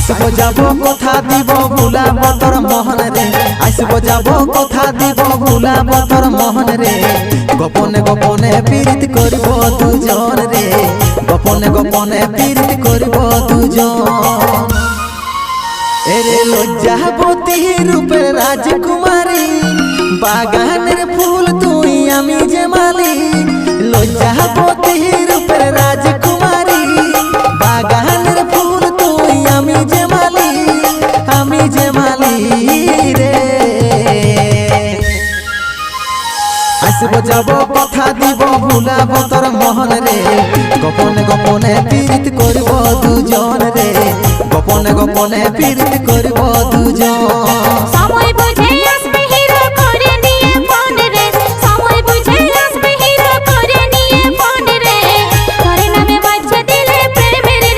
আসবো যাব কথা দিব ভুলাব তোর মোহন রে আসবো যাব কথা দিব ভুলাব তোর মোহন রে গোপনে গোপনে পীড়িত করব দুজন রে গোপনে গোপনে পীড়িত করব দুজন এরে লজ্জাবতী রূপের রাজকুমারী বাগানের ফুল তুই আমি যে মালি লজ্জাবতী রূপের রাজকুমারী বাগানের ফুল তুই আমি যে মালি রে আসবো যাব কথা দিব ভুলাব তোর মোহন রে গোপনে গোপনে পীড়িত করব দুজন রে গোপনে গোপনে পীড়িত করব